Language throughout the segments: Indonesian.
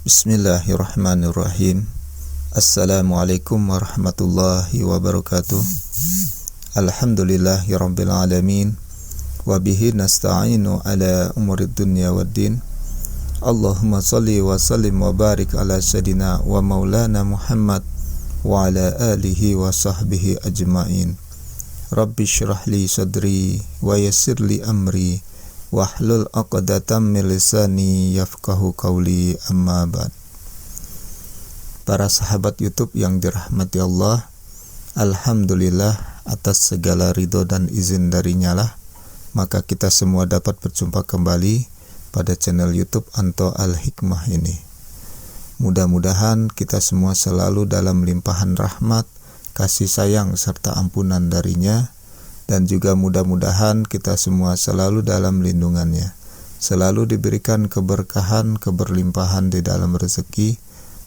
Bismillahirrahmanirrahim. Assalamualaikum warahmatullahi wabarakatuh. Alhamdulillahirabbil alamin. Wa bihi nasta'inu ala umurid dunya waddin. Allahumma salli wa sallim wa barik ala sayyidina wa maulana Muhammad wa ala alihi wa sahbihi ajma'in. Rabbi shrah li sadri wa yassir li amri wahlul 'uqdatam min lisani yafqahu qawli, amma ba'd. Para sahabat YouTube yang dirahmati Allah, alhamdulillah atas segala ridho dan izin darinya lah, maka kita semua dapat berjumpa kembali pada channel YouTube Anto Al-Hikmah ini. Mudah-mudahan kita semua selalu dalam limpahan rahmat, kasih sayang serta ampunan darinya, dan juga mudah-mudahan kita semua selalu dalam lindungannya, selalu diberikan keberkahan, keberlimpahan di dalam rezeki,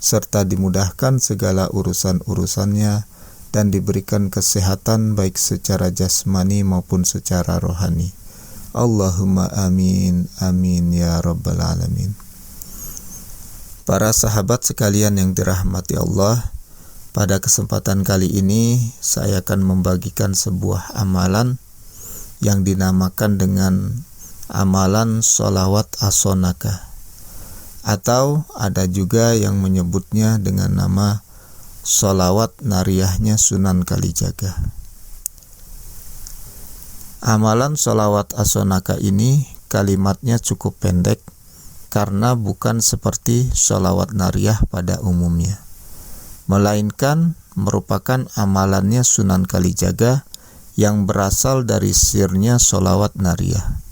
serta dimudahkan segala urusan-urusannya, dan diberikan kesehatan baik secara jasmani maupun secara rohani. Allahumma amin, amin ya rabbal alamin. Para sahabat sekalian yang dirahmati Allah, pada kesempatan kali ini saya akan membagikan sebuah amalan yang dinamakan dengan amalan sholawat as-sonaka, atau ada juga yang menyebutnya dengan nama sholawat nariyahnya Sunan Kalijaga. Amalan sholawat as-sonaka ini kalimatnya cukup pendek karena bukan seperti sholawat nariyah pada umumnya, melainkan merupakan amalannya Sunan Kalijaga yang berasal dari sirnya sholawat nariyah.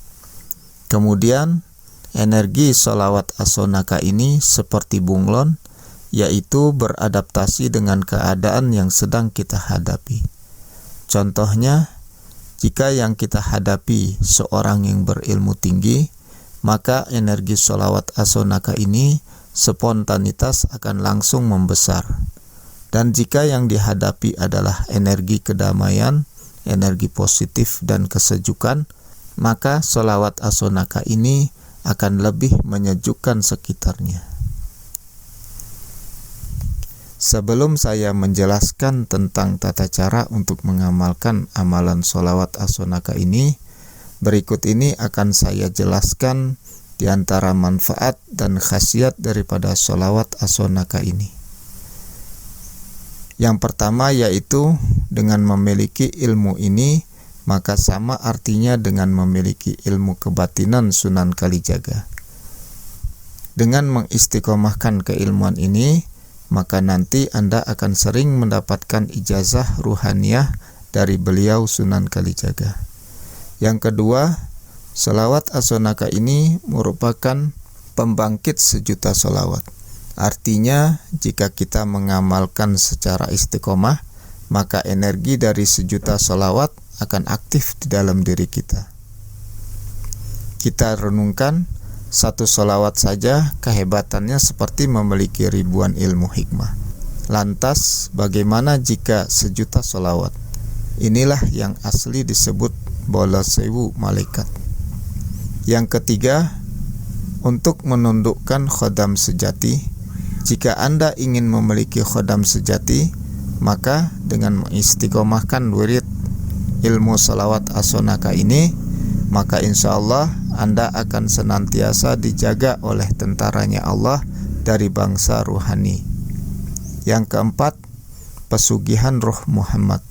Kemudian energi sholawat as-sonaka ini seperti bunglon, yaitu beradaptasi dengan keadaan yang sedang kita hadapi. Contohnya, jika yang kita hadapi seorang yang berilmu tinggi, maka energi sholawat as-sonaka ini spontanitas akan langsung membesar. Dan jika yang dihadapi adalah energi kedamaian, energi positif dan kesejukan, maka sholawat as-sonaka ini akan lebih menyejukkan sekitarnya. Sebelum saya menjelaskan tentang tata cara untuk mengamalkan amalan sholawat as-sonaka ini, berikut ini akan saya jelaskan di antara manfaat dan khasiat daripada sholawat as-sonaka ini. Yang pertama yaitu dengan memiliki ilmu ini, maka sama artinya dengan memiliki ilmu kebatinan Sunan Kalijaga. Dengan mengistiqomahkan keilmuan ini, maka nanti Anda akan sering mendapatkan ijazah ruhaniyah dari beliau Sunan Kalijaga. Yang kedua, sholawat as-sonaka ini merupakan pembangkit sejuta sholawat. Artinya, jika kita mengamalkan secara istiqomah, maka energi dari sejuta sholawat akan aktif di dalam diri kita. Kita renungkan, satu sholawat saja kehebatannya seperti memiliki ribuan ilmu hikmah. Lantas, bagaimana jika sejuta sholawat? Inilah yang asli disebut bola sewu malaikat. Yang ketiga, untuk menundukkan khodam sejati. Jika Anda ingin memiliki khodam sejati, maka dengan mengistiqomahkan wirid ilmu sholawat as-sonaka ini, maka insya Allah Anda akan senantiasa dijaga oleh tentaranya Allah dari bangsa ruhani. Yang keempat, pesugihan roh Muhammad.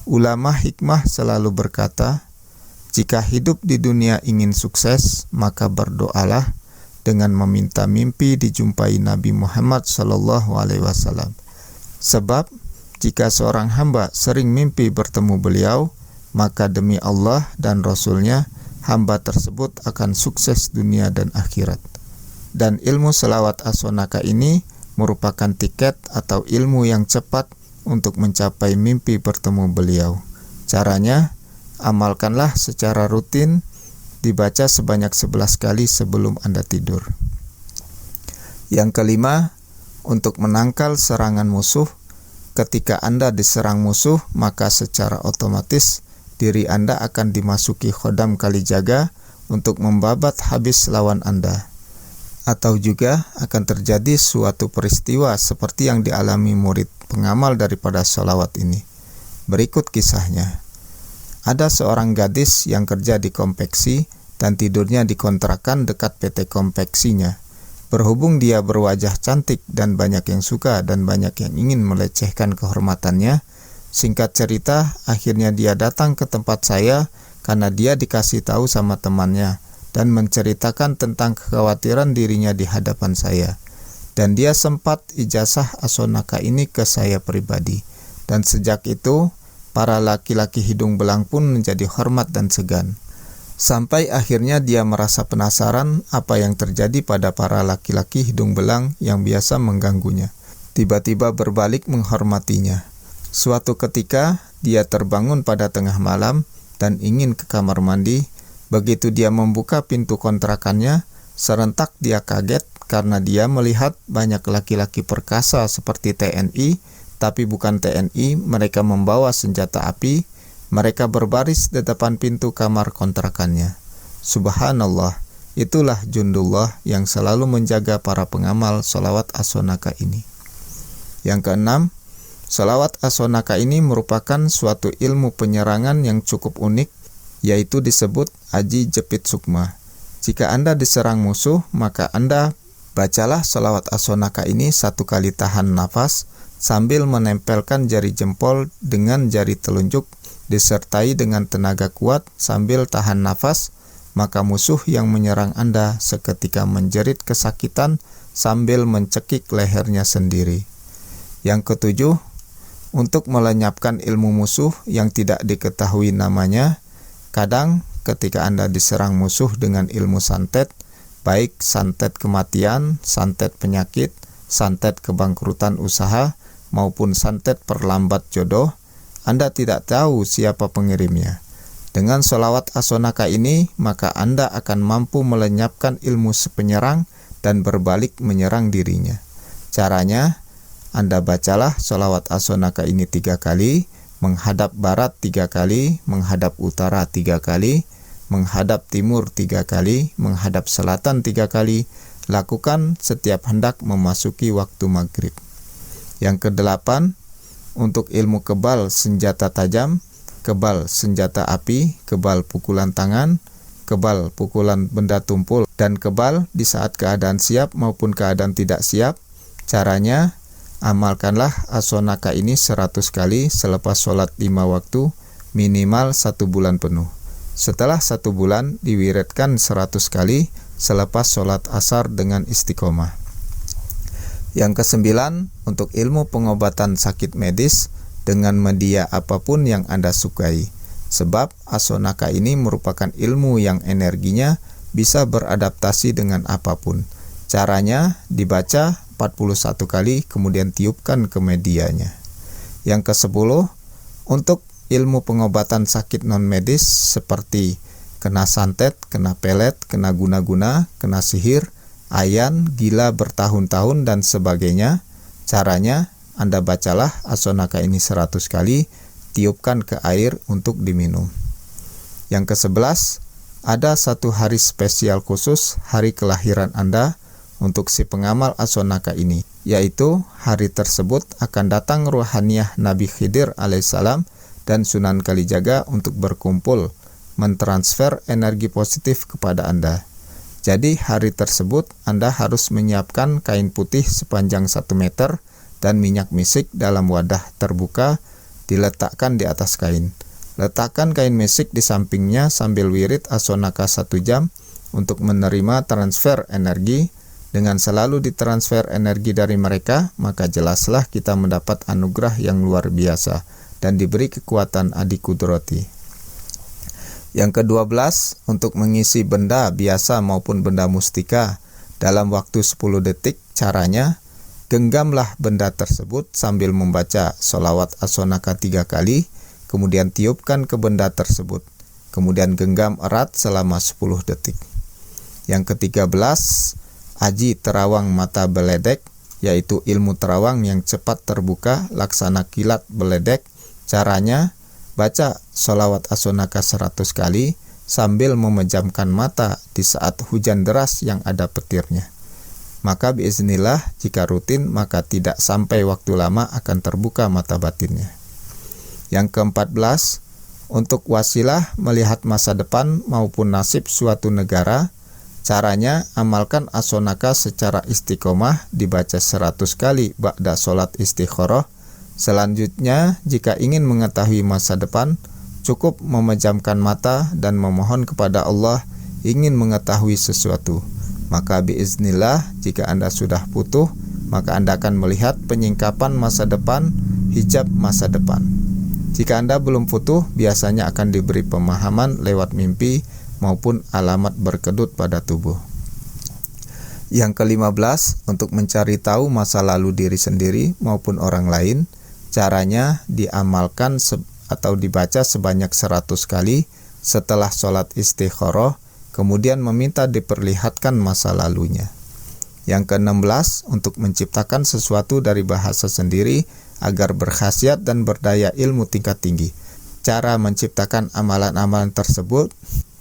Ulama hikmah selalu berkata, jika hidup di dunia ingin sukses, maka berdoalah dengan meminta mimpi dijumpai Nabi Muhammad SAW. Sebab jika seorang hamba sering mimpi bertemu beliau, maka demi Allah dan Rasulnya, hamba tersebut akan sukses dunia dan akhirat. Dan ilmu sholawat as-sonaka ini merupakan tiket atau ilmu yang cepat untuk mencapai mimpi bertemu beliau. Caranya, amalkanlah secara rutin, dibaca sebanyak 11 kali sebelum Anda tidur. Yang kelima, untuk menangkal serangan musuh. Ketika Anda diserang musuh, maka secara otomatis diri Anda akan dimasuki khodam Kalijaga untuk membabat habis lawan Anda. Atau juga akan terjadi suatu peristiwa seperti yang dialami murid pengamal daripada sholawat ini. Berikut kisahnya. Ada seorang gadis yang kerja di konveksi dan tidurnya di kontrakan dekat PT konveksinya. Berhubung dia berwajah cantik dan banyak yang suka dan banyak yang ingin melecehkan kehormatannya, singkat cerita akhirnya dia datang ke tempat saya karena dia dikasih tahu sama temannya dan menceritakan tentang kekhawatiran dirinya di hadapan saya. Dan dia sempat ijazah Asonaka ini ke saya pribadi. Dan sejak itu, para laki-laki hidung belang pun menjadi hormat dan segan. Sampai akhirnya dia merasa penasaran apa yang terjadi pada para laki-laki hidung belang yang biasa mengganggunya. Tiba-tiba berbalik menghormatinya. Suatu ketika, dia terbangun pada tengah malam dan ingin ke kamar mandi. Begitu dia membuka pintu kontrakannya, serentak dia kaget karena dia melihat banyak laki-laki perkasa seperti TNI, tapi bukan TNI, mereka membawa senjata api. Mereka berbaris di depan pintu kamar kontrakannya. Subhanallah, itulah jundullah yang selalu menjaga para pengamal sholawat Asonaka ini. Yang keenam, sholawat Asonaka ini merupakan suatu ilmu penyerangan yang cukup unik, yaitu disebut Aji Jepit Sukma. Jika Anda diserang musuh, maka Anda bacalah sholawat Asonaka ini 1 kali tahan nafas sambil menempelkan jari jempol dengan jari telunjuk disertai dengan tenaga kuat sambil tahan nafas, maka musuh yang menyerang Anda seketika menjerit kesakitan sambil mencekik lehernya sendiri. Yang ketujuh, untuk melenyapkan ilmu musuh yang tidak diketahui namanya, kadang ketika Anda diserang musuh dengan ilmu santet, baik santet kematian, santet penyakit, santet kebangkrutan usaha, maupun santet perlambat jodoh, Anda tidak tahu siapa pengirimnya. Dengan sholawat Asonaka ini, maka Anda akan mampu melenyapkan ilmu si penyerang dan berbalik menyerang dirinya. Caranya, Anda bacalah sholawat Asonaka ini 3 kali, menghadap barat 3 kali, menghadap utara 3 kali, menghadap timur 3 kali, menghadap selatan 3 kali. Lakukan setiap hendak memasuki waktu maghrib. Yang ke-8, untuk ilmu kebal senjata tajam, kebal senjata api, kebal pukulan tangan, kebal pukulan benda tumpul, dan kebal di saat keadaan siap maupun keadaan tidak siap. Caranya, amalkanlah Asonaka ini 100 kali selepas sholat 5 waktu, minimal 1 bulan penuh. Setelah 1 bulan, diwiridkan 100 kali selepas sholat asar dengan istiqomah. Yang ke-9, untuk ilmu pengobatan sakit medis dengan media apapun yang Anda sukai. Sebab Asonaka ini merupakan ilmu yang energinya bisa beradaptasi dengan apapun. Caranya dibaca 41 kali kemudian tiupkan ke medianya. Yang ke-10, untuk ilmu pengobatan sakit non-medis seperti kena santet, kena pelet, kena guna-guna, kena sihir, ayan, gila bertahun-tahun, dan sebagainya. Caranya, Anda bacalah Asonaka ini 100 kali, tiupkan ke air untuk diminum. Yang ke-11, ada 1 hari spesial khusus, hari kelahiran Anda, untuk si pengamal Asonaka ini, yaitu hari tersebut akan datang ruhaniyah Nabi Khidir alaihissalam dan Sunan Kalijaga untuk berkumpul, mentransfer energi positif kepada Anda. Jadi hari tersebut Anda harus menyiapkan kain putih sepanjang 1 meter dan minyak misik dalam wadah terbuka diletakkan di atas kain. Letakkan kain misik di sampingnya sambil wirid Asonaka 1 jam untuk menerima transfer energi. Dengan selalu ditransfer energi dari mereka, maka jelaslah kita mendapat anugerah yang luar biasa dan diberi kekuatan adi kudrati. Yang ke-12, untuk mengisi benda biasa maupun benda mustika dalam waktu 10 detik. Caranya, genggamlah benda tersebut sambil membaca sholawat Asonaka 3 kali, kemudian tiupkan ke benda tersebut, kemudian genggam erat selama 10 detik. Yang ke-13, Aji terawang mata beledek, yaitu ilmu terawang yang cepat terbuka, laksana kilat beledek. Caranya, baca sholawat Asonaka 100 kali sambil memejamkan mata di saat hujan deras yang ada petirnya. Maka biiznillah jika rutin maka tidak sampai waktu lama akan terbuka mata batinnya. Yang ke-14, untuk wasilah melihat masa depan maupun nasib suatu negara, caranya amalkan asonaka secara istiqomah dibaca 100 kali ba'da sholat istikharah. Selanjutnya jika ingin mengetahui masa depan, cukup memejamkan mata dan memohon kepada Allah ingin mengetahui sesuatu. Maka biiznillah jika Anda sudah putuh, maka Anda akan melihat penyingkapan masa depan, hijab masa depan. Jika Anda belum putuh, biasanya akan diberi pemahaman lewat mimpi maupun alamat berkedut pada tubuh. Yang ke-15, untuk mencari tahu masa lalu diri sendiri maupun orang lain, caranya diamalkan atau dibaca sebanyak 100 kali setelah sholat istikharah, kemudian meminta diperlihatkan masa lalunya. Yang ke-16, untuk menciptakan sesuatu dari bahasa sendiri agar berkhasiat dan berdaya ilmu tingkat tinggi. Cara menciptakan amalan-amalan tersebut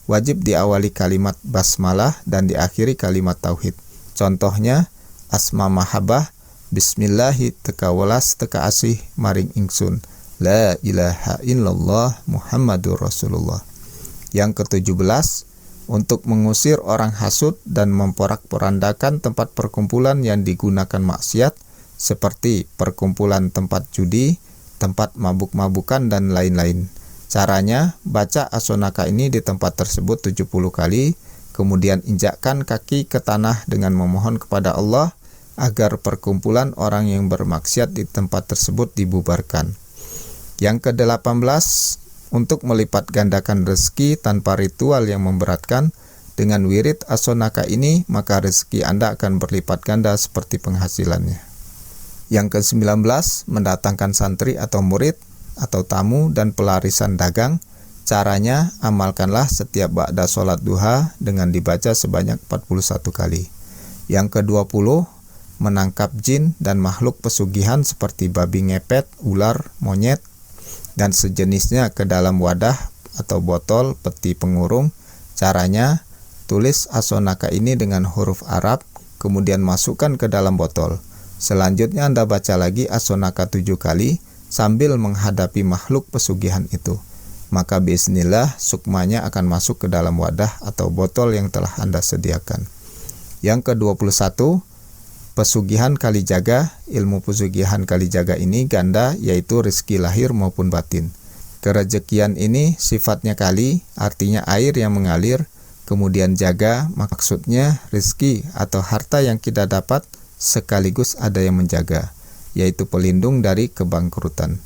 wajib diawali kalimat basmalah dan diakhiri kalimat tauhid. Contohnya, asma mahabbah, bismillahi teka welas teka asih maring ingsun, la ilaha illallah Muhammadur Rasulullah. Yang ke-17, untuk mengusir orang hasud dan memporak-porandakan tempat perkumpulan yang digunakan maksiat seperti perkumpulan tempat judi, tempat mabuk-mabukan dan lain-lain. Caranya, baca asonaka ini di tempat tersebut 70 kali, kemudian injakkan kaki ke tanah dengan memohon kepada Allah agar perkumpulan orang yang bermaksiat di tempat tersebut dibubarkan. Yang ke-18, untuk melipat gandakan rezeki tanpa ritual yang memberatkan, dengan wirid asonaka ini maka rezeki Anda akan berlipat ganda seperti penghasilannya. Yang ke-19, mendatangkan santri atau murid atau tamu dan pelarisan dagang. Caranya, amalkanlah setiap ba'da sholat duha dengan dibaca sebanyak 41 kali. Yang ke-20, menangkap jin dan makhluk pesugihan seperti babi ngepet, ular, monyet, dan sejenisnya ke dalam wadah atau botol peti pengurung. Caranya, tulis asonaka ini dengan huruf Arab, kemudian masukkan ke dalam botol. Selanjutnya Anda baca lagi asonaka 7 kali sambil menghadapi makhluk pesugihan itu. Maka bismillah sukmanya akan masuk ke dalam wadah atau botol yang telah Anda sediakan. Yang ke-21, pesugihan kalijaga. Ilmu pesugihan kalijaga ini ganda, yaitu rezeki lahir maupun batin. Kerejekian ini sifatnya kali, artinya air yang mengalir, kemudian jaga, maksudnya rezeki atau harta yang kita dapat sekaligus ada yang menjaga, yaitu pelindung dari kebangkrutan,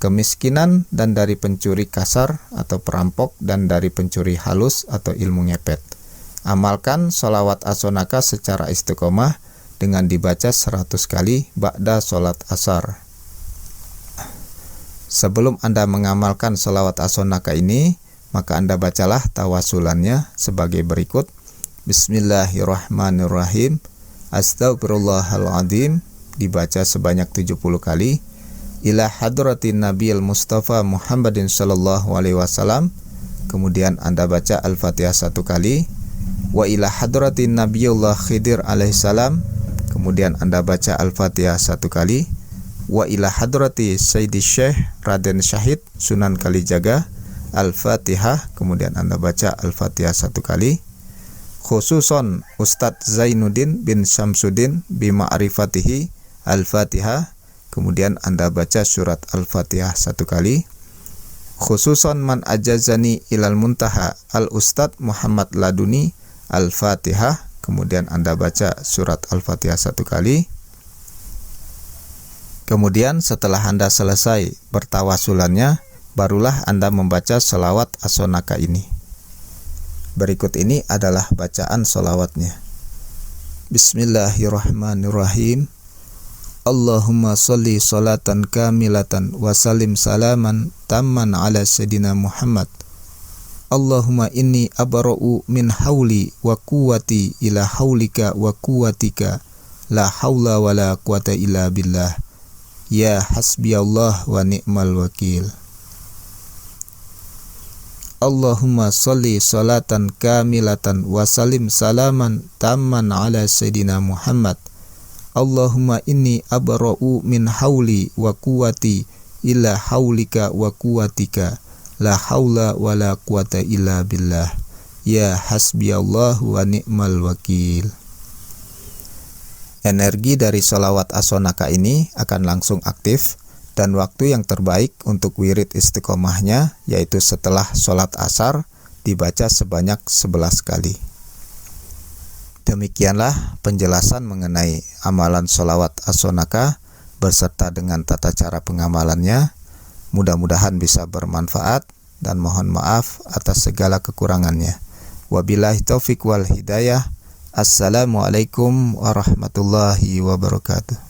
kemiskinan, dan dari pencuri kasar atau perampok, dan dari pencuri halus atau ilmu ngepet. Amalkan sholawat asonaka secara istiqomah dengan dibaca 100 kali ba'da sholat asar. Sebelum Anda mengamalkan sholawat asonaka ini, maka Anda bacalah tawasulannya sebagai berikut. Bismillahirrahmanirrahim. Astagfirullahaladzim, dibaca sebanyak 70 kali. Ila hadratin Nabiyil Mustafa Muhammadin sallallahu alaihi wasallam. Kemudian Anda baca Al-Fatihah 1 kali. Wa ila hadratin Nabiyullah Khidir alaihissalam. Kemudian Anda baca Al-Fatihah 1 kali. Wa ila hadrati Sayyidi Syekh Raden Syahid Sunan Kalijaga, Al-Fatihah. Kemudian Anda baca Al-Fatihah 1 kali. Khususon Ustadz Zainuddin bin Syamsuddin bima'rifatihi, Al-Fatihah. Kemudian Anda baca surat Al-Fatihah 1 kali. Khususon man ajazani ilal muntaha, Al-Ustadz Muhammad Laduni, Al-Fatihah. Kemudian Anda baca surat Al-Fatihah 1 kali. Kemudian setelah Anda selesai bertawasulannya, barulah Anda membaca sholawat asonaka ini. Berikut ini adalah bacaan sholawatnya. Bismillahirrahmanirrahim. Allahumma sholli sholatan kamilatan wa salim salaman tamman ala sayyidina Muhammad. Allahumma inni abara'u min hawli wa quwwati ila hawlika wa quwwatika, la hawla wa la quwwata illa billah, ya hasbiyallah wa ni'mal wakil. Allahumma sholli sholatan kamilatan wa salim salaman tamman ala Sayyidina Muhammad. Allahumma inni abra'u min hauli wa quwwati illa haulika wa quwwatika la haula wa la quwwata illa billah. Ya hasbiyallahu wa ni'mal wakil. Energi dari sholawat as-sonaka ini akan langsung aktif, dan waktu yang terbaik untuk wirid istiqomahnya yaitu setelah sholat asar dibaca sebanyak 11 kali. Demikianlah penjelasan mengenai amalan sholawat as-sonaka berserta dengan tata cara pengamalannya. Mudah-mudahan bisa bermanfaat dan mohon maaf atas segala kekurangannya. Wabillahi taufiq wal hidayah. Assalamualaikum warahmatullahi wabarakatuh.